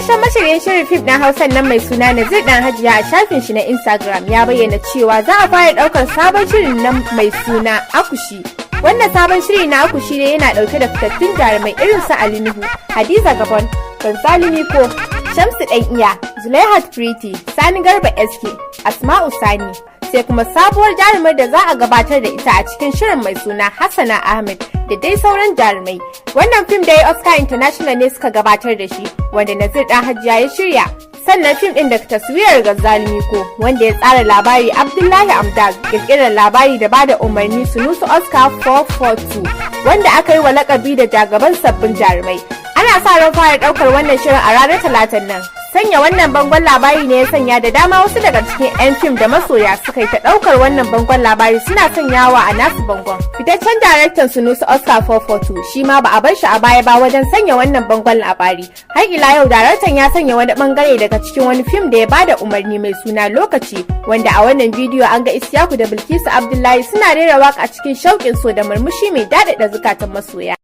Fitaccen mashiryin shirin fim ɗin Hausa nan mai suna Nazir Dan Hajiya a shafin shi na Instagram ya bayyana cewa za a fara ɗaukar sabon shirin nan mai suna Akushi. Wannan sabon shiri na Akushi ne yana ɗauke da fitattun jarumai irin su Ali Nuhu, Hadiza Gabon, Gonzalo Miko, Shamsu Ɗan Iya, Zulaihat Pretty, Sani Garba SK, Asma'u Sani. Sai kuma sabuwar jarumar da za a gabatar da ita a cikin shirin mai suna Hassana Ahmed da dai sauran jarumai. Wannan fim da ya Oscar International ne suka gabatar da shi, wanda Nazir Dan Hajiya ya shirya. Sannan fim ɗin da taswirar Gonzalo Miko, wanda ya tsara labari Abdullahi Amdal, kirkirar labari da bada umarni Sunusu Oscar 442, wanda aka yi wa lakabi da jagaban sabbin jarumai. Ana sa ran fara ɗaukar wannan shirin a ranar Talatan nan. Sanya wannan bangon labari ne ya sanya da dama wasu daga cikin 'yan fim da masoya suka yi ta ɗaukar wannan bangon labari suna sanyawa a nasu bangon. Fitaccen daraktan Sunusu Oscar 442 shi ma ba a bar shi a baya ba wajen sanya wannan bangon labari. Har ila yau daraktan ya sanya wani bangare daga cikin wani fim da ya bada umarni mai suna Lokaci, wanda a wannan bidiyo an ga Isyaku da Bilkisu Abdullahi suna rera waka cikin shauƙin so da murmushi mai daɗaɗa zukatan masoya.